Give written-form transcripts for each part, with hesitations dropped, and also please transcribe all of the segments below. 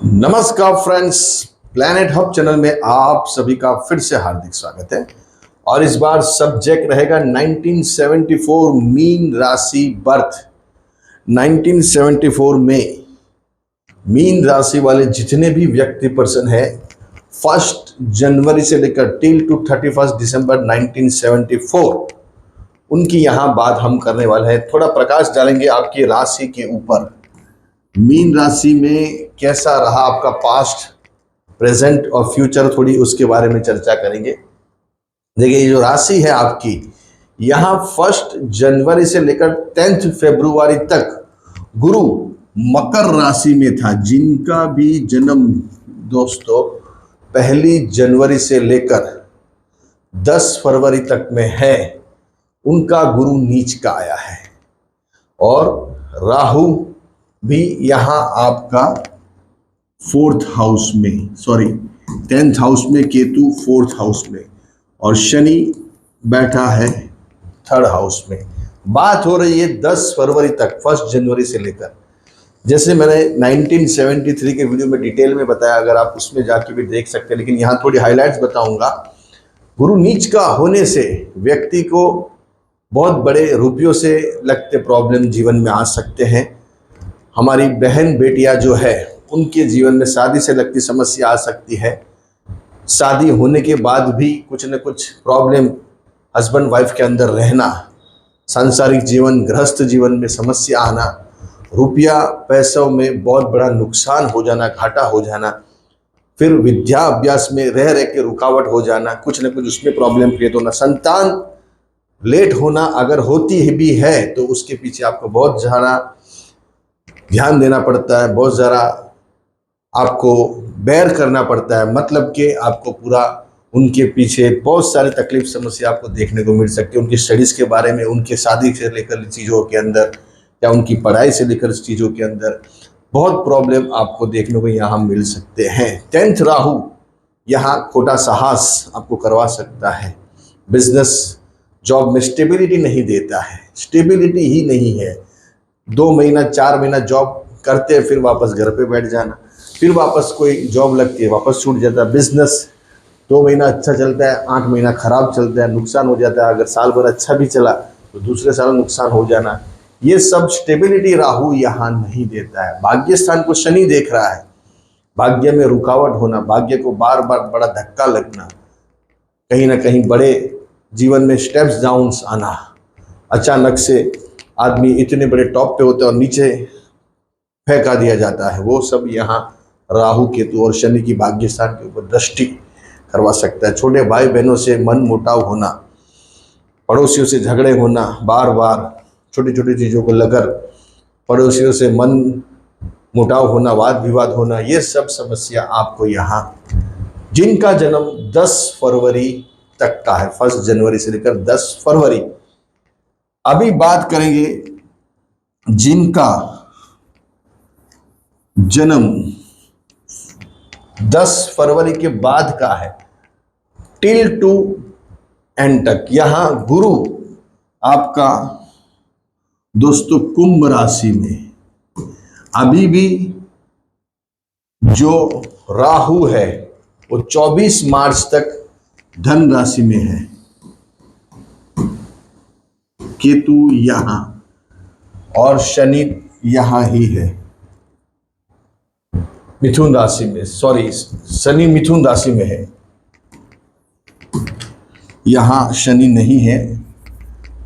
नमस्कार friends, planet hub channel में आप सभी का फिर से हार्दिक स्वागत है। और इस बार सब्जेक्ट रहेगा 1974 मीन राशि बर्थ। 1974 में मीन राशि वाले जितने भी व्यक्ति पर्सन है 1 जनवरी से लेकर टिल टू 31 दिसंबर 1974, उनकी यहाँ बात हम करने वाले हैं। थोड़ा प्रकाश डालेंगे आपकी राशि के ऊपर। मीन राशि में कैसा रहा आपका पास्ट, प्रेजेंट और फ्यूचर, थोड़ी उसके बारे में चर्चा करेंगे। देखिए, ये जो राशि है आपकी, यहाँ 1 जनवरी से लेकर 10 फरवरी तक गुरु मकर राशि में था। जिनका भी जन्म दोस्तों 1 जनवरी से लेकर 10 फरवरी तक में है, उनका गुरु नीच का आया है। और राहु भी यहाँ आपका 4th हाउस में, 10th हाउस में, केतु 4th हाउस में, और शनि बैठा है 3rd हाउस में। बात हो रही है 10 फरवरी तक, 1 जनवरी से लेकर। जैसे मैंने 1973 के वीडियो में डिटेल में बताया, अगर आप उसमें जाके भी देख सकते हैं, लेकिन यहाँ थोड़ी हाइलाइट्स बताऊंगा। गुरु नीच का होने से व्यक्ति को बहुत बड़े रुपयों से लगते प्रॉब्लम जीवन में आ सकते हैं। हमारी बहन बेटियां जो है, उनके जीवन में शादी से लगती समस्या आ सकती है। शादी होने के बाद भी कुछ न कुछ प्रॉब्लम हस्बैंड वाइफ के अंदर रहना, सांसारिक जीवन, गृहस्थ जीवन में समस्या आना, रुपया पैसों में बहुत बड़ा नुकसान हो जाना, घाटा हो जाना, फिर विद्या अभ्यास में रह रह के रुकावट हो जाना, कुछ न कुछ उसमें प्रॉब्लम क्रिएट होना, संतान लेट होना अगर होती भी है तो उसके पीछे आपको बहुत ज़्यादा ध्यान देना पड़ता है, बहुत ज़्यादा आपको बेयर करना पड़ता है। मतलब कि आपको पूरा उनके पीछे बहुत सारी तकलीफ समस्या आपको देखने को मिल सकती है। उनकी स्टडीज़ के बारे में, उनके शादी से लेकर चीज़ों के अंदर, या उनकी पढ़ाई से लेकर चीज़ों के अंदर बहुत प्रॉब्लम आपको देखने को यहाँ मिल सकते हैं। 10th राहु यहाँ खोटा साहस आपको करवा सकता है। बिजनेस जॉब में स्टेबिलिटी नहीं देता है, स्टेबिलिटी ही नहीं है। 2 महीना 4 महीना जॉब करते हैं, फिर वापस घर पे बैठ जाना, फिर वापस कोई जॉब लगती है, वापस छूट जाता है। बिजनेस 2 महीना अच्छा चलता है, 8 महीना खराब चलता है, नुकसान हो जाता है। अगर साल भर अच्छा भी चला तो दूसरे साल नुकसान हो जाना। ये सब स्टेबिलिटी राहु यहाँ नहीं देता है। भाग्य स्थान को शनि देख रहा है, भाग्य में रुकावट होना, भाग्य को बार बार बड़ा धक्का लगना, कहीं ना कहीं बड़े जीवन में स्टेप्स डाउन्स आना, अचानक से आदमी इतने बड़े टॉप पे होता है और नीचे फेंका दिया जाता है। वो सब यहाँ राहु केतु और शनि की भाग्य स्थान के ऊपर दृष्टि करवा सकता है। छोटे भाई बहनों से मन मुटाव होना, पड़ोसियों से झगड़े होना, बार बार छोटी छोटी चीज़ों को लेकर पड़ोसियों से मन मुटाव होना, वाद विवाद होना, ये सब समस्या आपको यहाँ, जिनका जन्म 10 फरवरी तक का है, 1 जनवरी से लेकर 10 फरवरी। अभी बात करेंगे जिनका जन्म 10 फरवरी के बाद का है, टिल टू एंड तक। यहां गुरु आपका दोस्तों कुंभ राशि में, अभी भी जो राहु है वो 24 मार्च तक धन राशि में है, केतु यहां और शनि यहां ही है मिथुन राशि में। शनि मिथुन राशि में है, यहां शनि नहीं है,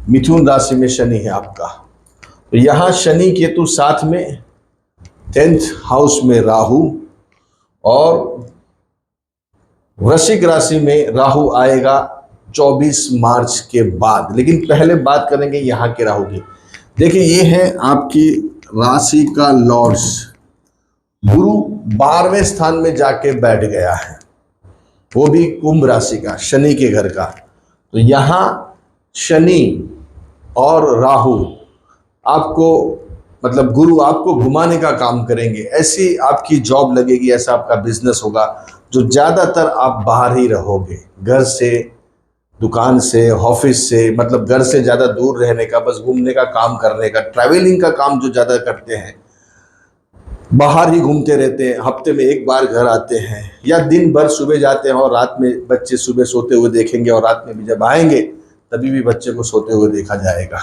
मिथुन राशि में शनि है आपका। तो यहां शनि केतु साथ में, 10th हाउस में राहु, और वृश्चिक राशि में राहु आएगा 24 मार्च के बाद। लेकिन पहले बात करेंगे यहाँ के राहु की। देखिए, ये है आपकी राशि का लॉर्ड्स। गुरु 12वें स्थान में जाके बैठ गया है, वो भी कुंभ राशि का, शनि के घर का। तो यहाँ शनि और राहु आपको, मतलब गुरु आपको घुमाने का काम करेंगे। ऐसी आपकी जॉब लगेगी, ऐसा आपका बिजनेस होगा जो ज़्यादातर आप बाहर ही रहोगे, घर से, दुकान से, ऑफिस से, मतलब घर से ज़्यादा दूर रहने का, बस घूमने का काम करने का, ट्रैवलिंग का काम जो ज़्यादा करते हैं, बाहर ही घूमते रहते हैं, हफ्ते में एक बार घर आते हैं, या दिन भर सुबह जाते हैं और रात में बच्चे सुबह सोते हुए देखेंगे और रात में भी जब आएंगे तभी भी बच्चे को सोते हुए देखा जाएगा।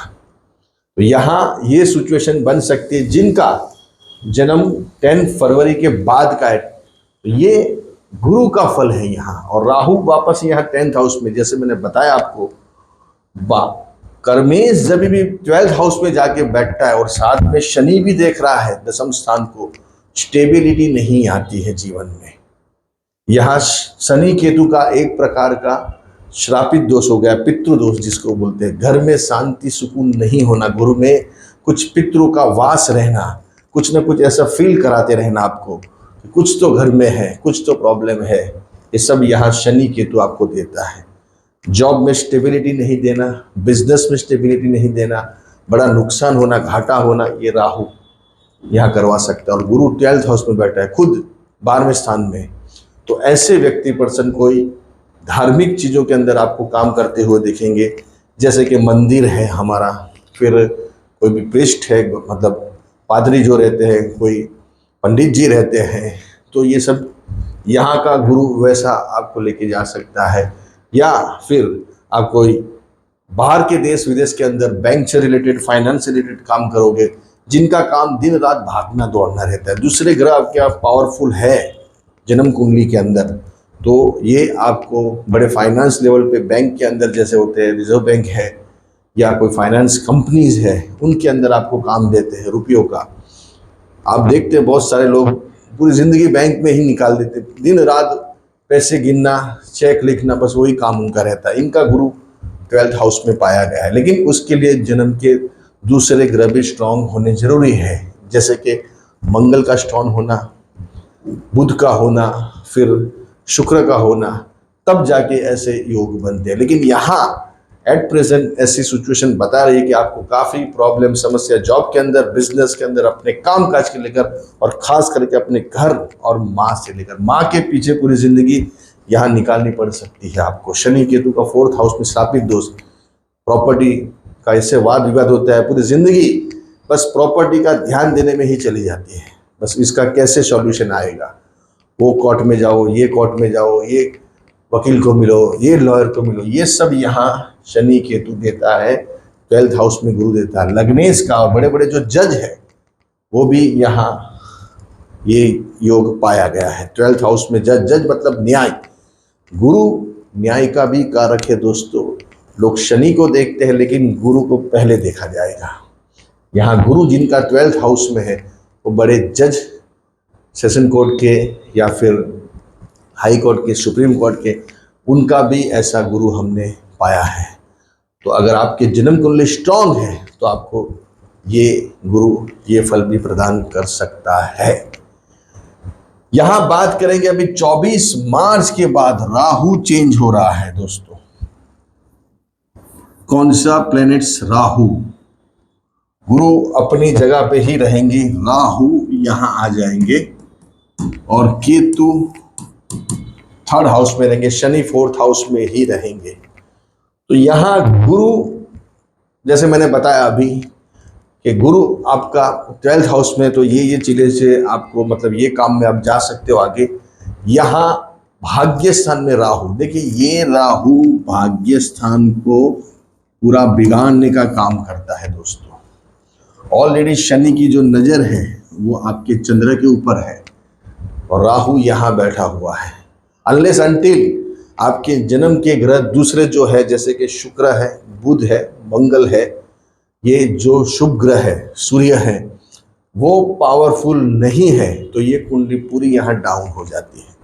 तो यहाँ ये सिचुएशन बन सकती है जिनका जन्म 10 फरवरी के बाद का है। तो ये गुरु का फल है यहाँ, और राहु वापस यहाँ 10th हाउस में, जैसे मैंने बताया आपको, कर्मेश जब भी 12th हाउस में जाके बैठता है और साथ में शनि भी देख रहा है दशम स्थान को, स्टेबिलिटी नहीं आती है जीवन में। यहाँ शनि केतु का एक प्रकार का श्रापित दोष हो गया, पितृ दोष जिसको बोलते हैं। घर में शांति सुकून नहीं होना, गुरु में कुछ पितरों का वास रहना, कुछ ना कुछ ऐसा फील कराते रहना आपको कि कुछ तो घर में है, कुछ तो प्रॉब्लम है। ये सब यहाँ शनि केतु आपको देता है। जॉब में स्टेबिलिटी नहीं देना, बिजनेस में स्टेबिलिटी नहीं देना, बड़ा नुकसान होना, घाटा होना, ये राहु यहाँ करवा सकता है। और गुरु 12th हाउस में बैठा है, खुद 12वें स्थान में। तो ऐसे व्यक्ति पर्सन कोई धार्मिक चीज़ों के अंदर आपको काम करते हुए देखेंगे, जैसे कि मंदिर है हमारा, फिर कोई भी प्रिस्ट है, मतलब पादरी जो रहते हैं, कोई पंडित जी रहते हैं, तो ये सब यहाँ का गुरु वैसा आपको लेके जा सकता है। या फिर आप कोई बाहर के देश विदेश के अंदर बैंक से रिलेटेड, फाइनेंस से रिलेटेड काम करोगे, जिनका काम दिन रात भागना दौड़ना रहता है। दूसरे ग्रह आपके पावरफुल है जन्म कुंडली के अंदर, तो ये आपको बड़े फाइनेंस लेवल पे बैंक के अंदर जैसे होते हैं, रिजर्व बैंक है या कोई फाइनेंस कंपनीज है, उनके अंदर आपको काम देते हैं रुपयों का। आप देखते हैं बहुत सारे लोग पूरी ज़िंदगी बैंक में ही निकाल देते, दिन रात पैसे गिनना, चेक लिखना, बस वही काम उनका रहता है। इनका गुरु 12th हाउस में पाया गया है। लेकिन उसके लिए जन्म के दूसरे ग्रह भी स्ट्रांग होने जरूरी है, जैसे कि मंगल का स्ट्रांग होना, बुध का होना, फिर शुक्र का होना, तब जाके ऐसे योग बनते हैं। लेकिन यहाँ एट प्रेजेंट ऐसी सिचुएशन बता रही है कि आपको काफ़ी प्रॉब्लम, समस्या जॉब के अंदर, बिजनेस के अंदर, अपने काम काज के लेकर, और ख़ास करके अपने घर और माँ से लेकर, माँ के पीछे पूरी ज़िंदगी यहाँ निकालनी पड़ सकती है आपको। शनि केतु का 4th हाउस में श्रापित दोष, प्रॉपर्टी का इससे वाद विवाद होता है, पूरी ज़िंदगी बस प्रॉपर्टी का ध्यान देने में ही चली जाती है। बस इसका कैसे सॉल्यूशन आएगा, वो कोर्ट में जाओ, ये कोर्ट में जाओ, ये वकील को मिलो, ये लॉयर को मिलो, ये सब यहाँ शनि केतु देता है। 12th हाउस में गुरु देता है लग्नेश का, और बड़े बड़े जो जज है वो भी यहाँ ये योग पाया गया है। 12th हाउस में जज मतलब न्याय, गुरु न्याय का भी कारक है दोस्तों। लोग शनि को देखते हैं लेकिन गुरु को पहले देखा जाएगा। यहाँ गुरु जिनका 12th हाउस में है वो बड़े जज, सेशन कोर्ट के या फिर हाई कोर्ट के, सुप्रीम कोर्ट के, उनका भी ऐसा गुरु हमने पाया है। तो अगर आपके जन्म कुंडली स्ट्रांग है तो आपको ये गुरु ये फल भी प्रदान कर सकता है। यहां बात करेंगे, अभी 24 मार्च के बाद राहु चेंज हो रहा है दोस्तों। कौन सा प्लैनेट्स? राहु। गुरु अपनी जगह पे ही रहेंगे, राहु यहां आ जाएंगे, और केतु 3rd हाउस में रहेंगे, शनि 4th हाउस में ही रहेंगे। तो यहाँ गुरु, जैसे मैंने बताया अभी कि गुरु आपका 12th हाउस में, तो ये चीज़ें से आपको, मतलब ये काम में आप जा सकते हो आगे। यहाँ भाग्य स्थान में राहु, देखिए ये राहु भाग्य स्थान को पूरा बिगाड़ने का काम करता है दोस्तों। ऑलरेडी शनि की जो नज़र है वो आपके चंद्र के ऊपर है, और राहु यहाँ बैठा हुआ है। अनलेस अनटिल आपके जन्म के ग्रह दूसरे जो है, जैसे कि शुक्र है, बुध है, मंगल है, ये जो शुभ ग्रह है, सूर्य है, वो पावरफुल नहीं है, तो ये कुंडली पूरी यहाँ डाउन हो जाती है।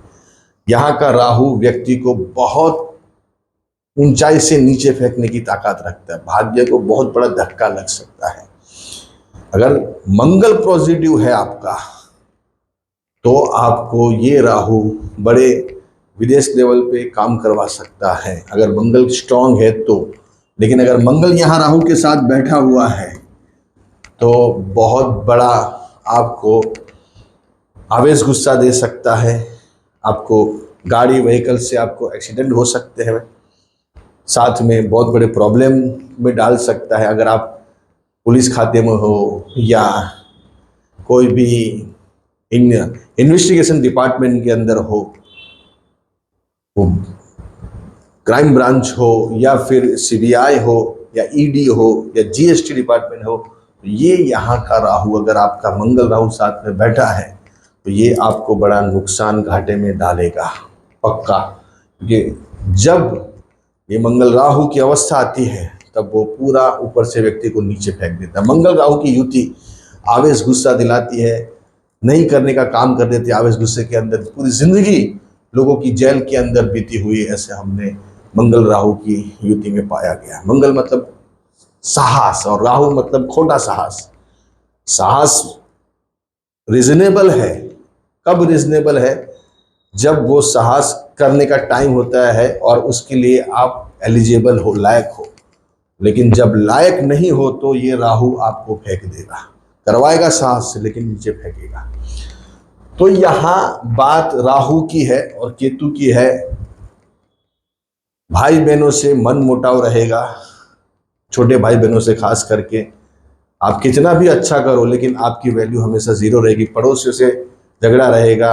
यहाँ का राहु व्यक्ति को बहुत ऊंचाई से नीचे फेंकने की ताकत रखता है, भाग्य को बहुत बड़ा धक्का लग सकता है। अगर मंगल पॉजिटिव है आपका, तो आपको ये राहु बड़े विदेश लेवल पे काम करवा सकता है, अगर मंगल स्ट्रांग है तो। लेकिन अगर मंगल यहाँ राहु के साथ बैठा हुआ है तो बहुत बड़ा आपको आवेश, गुस्सा दे सकता है, आपको गाड़ी व्हीकल से आपको एक्सीडेंट हो सकते हैं, साथ में बहुत बड़े प्रॉब्लम में डाल सकता है। अगर आप पुलिस खाते में हो या कोई भी इन इन्वेस्टिगेशन डिपार्टमेंट के अंदर हो, वो क्राइम ब्रांच हो या फिर सीबीआई हो या ईडी हो या जीएसटी डिपार्टमेंट हो, तो ये यहाँ का राहु, अगर आपका मंगल राहु साथ में बैठा है तो ये आपको बड़ा नुकसान घाटे में डालेगा पक्का। क्योंकि जब ये मंगल राहु की अवस्था आती है तब वो पूरा ऊपर से व्यक्ति को नीचे फेंक देता है। मंगल राहु की युति आवेश गुस्सा दिलाती है, नहीं करने का काम कर देती है आवेश गुस्से के अंदर, पूरी जिंदगी लोगों की जेल के अंदर बीती हुई, ऐसे हमने मंगल राहु की युति में पाया गया। मंगल मतलब साहस और राहु मतलब खोटा साहस। साहस रीजनेबल है, कब रीजनेबल है? जब वो साहस करने का टाइम होता है और उसके लिए आप एलिजिबल हो, लायक हो। लेकिन जब लायक नहीं हो तो ये राहु आपको फेंक देगा, करवाएगा साहस से लेकिन नीचे फेंकेगा। तो यहाँ बात राहु की है और केतु की है। भाई बहनों से मन मुटाव रहेगा, छोटे भाई बहनों से खास करके। आप कितना भी अच्छा करो लेकिन आपकी वैल्यू हमेशा जीरो रहेगी। पड़ोसियों से झगड़ा रहेगा,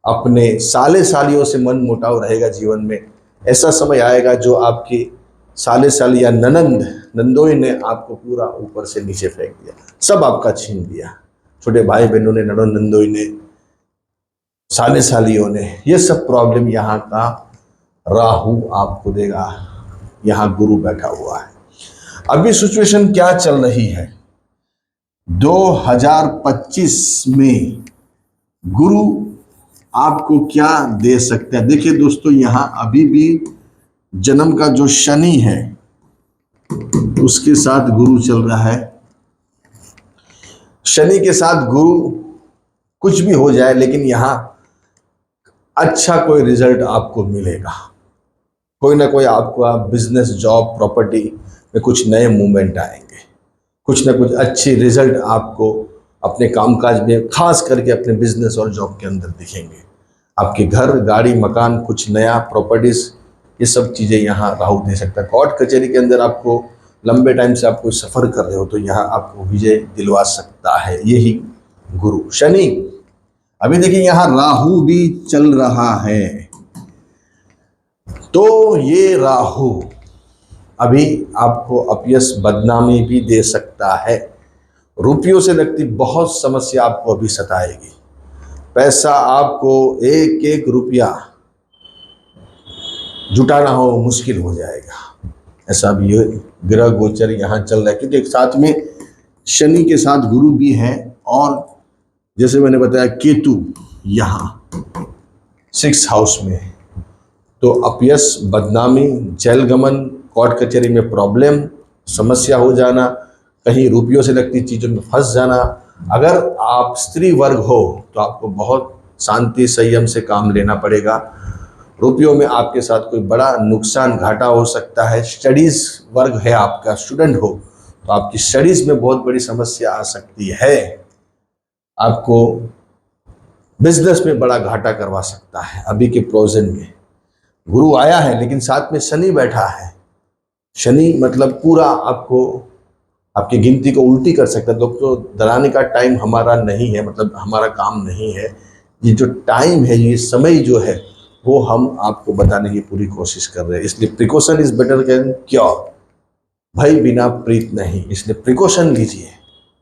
अपने साले सालियों से मन मुटाव रहेगा जीवन में। ऐसा समय आएगा जो आपकी साले साली या ननंद नंदोई ने आपको पूरा ऊपर से नीचे फेंक दिया, सब आपका छीन लिया। छोटे भाई बहनों ने, ननंद नंदोई ने, साले सालियों ने, ये सब प्रॉब्लम यहाँ का राहु आपको देगा। यहाँ गुरु बैठा हुआ है। अभी सिचुएशन क्या चल रही है? 2025 में गुरु आपको क्या दे सकते हैं? देखिए दोस्तों, यहां अभी भी जन्म का जो शनि है उसके साथ गुरु चल रहा है। शनि के साथ गुरु कुछ भी हो जाए लेकिन यहां अच्छा कोई रिजल्ट आपको मिलेगा। कोई ना कोई आपको बिजनेस, जॉब, प्रॉपर्टी में कुछ नए मूवमेंट आएंगे, कुछ ना कुछ अच्छी रिजल्ट आपको अपने कामकाज में, खास करके अपने बिजनेस और जॉब के अंदर दिखेंगे। आपके घर, गाड़ी, मकान, कुछ नया प्रॉपर्टीज, ये सब चीज़ें यहाँ राहु दे सकता है। कोर्ट कचहरी के अंदर आपको लंबे टाइम से आप कोई सफ़र कर रहे हो तो यहाँ आपको विजय दिलवा सकता है यही गुरु। शनि, अभी देखिए यहाँ राहु भी चल रहा है, तो ये राहु अभी आपको अपयश, बदनामी भी दे सकता है। रुपयों से लगती बहुत समस्या आपको अभी सताएगी। पैसा आपको एक एक रुपया जुटाना हो मुश्किल हो जाएगा। ऐसा भी ये ग्रह गोचर यहाँ चल रहा है, क्योंकि एक साथ में शनि के साथ गुरु भी है और जैसे मैंने बताया केतु यहाँ 6th हाउस में है। तो अपयश, बदनामी, जेलगमन, कोर्ट कचहरी में प्रॉब्लम, समस्या हो जाना, कहीं रुपयों से लगती चीज़ों में फंस जाना। अगर आप स्त्री वर्ग हो तो आपको बहुत शांति, संयम से काम लेना पड़ेगा। रुपयों में आपके साथ कोई बड़ा नुकसान, घाटा हो सकता है। स्टडीज़ वर्ग है, आपका स्टूडेंट हो तो आपकी स्टडीज़ में बहुत बड़ी समस्या आ सकती है। आपको बिजनेस में बड़ा घाटा करवा सकता है। अभी के प्रोजेंट में गुरु आया है लेकिन साथ में शनि बैठा है। शनि मतलब पूरा आपको, आपकी गिनती को उल्टी कर सकता है। दोस्तों, डराने का टाइम हमारा नहीं है, मतलब हमारा काम नहीं है। ये जो टाइम है, ये समय जो है, वो हम आपको बताने की पूरी कोशिश कर रहे हैं। इसलिए precaution is better than cure. भय बिना प्रीत नहीं, इसलिए प्रिकॉशन लीजिए।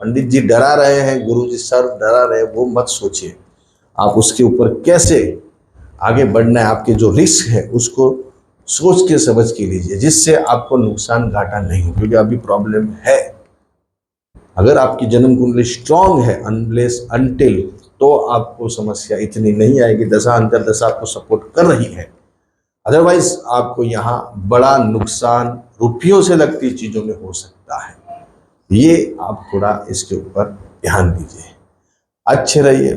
पंडित जी डरा रहे हैं, गुरु जी सर डरा रहे हैं, वो मत सोचिए। आप उसके ऊपर कैसे आगे बढ़ना है, आपके जो रिस्क है उसको सोच के समझ के लीजिए, जिससे आपको नुकसान घाटा नहीं हो। क्योंकि अभी प्रॉब्लम है। अगर आपकी जन्म कुंडली स्ट्रांग है, अनलेस अनटिल, तो आपको समस्या इतनी नहीं आएगी। दशा अंतर्दशा आपको सपोर्ट कर रही है। अदरवाइज आपको यहाँ बड़ा नुकसान रुपयों से लगती चीज़ों में हो सकता है। ये आप थोड़ा इसके ऊपर ध्यान दीजिए। अच्छे रहिए।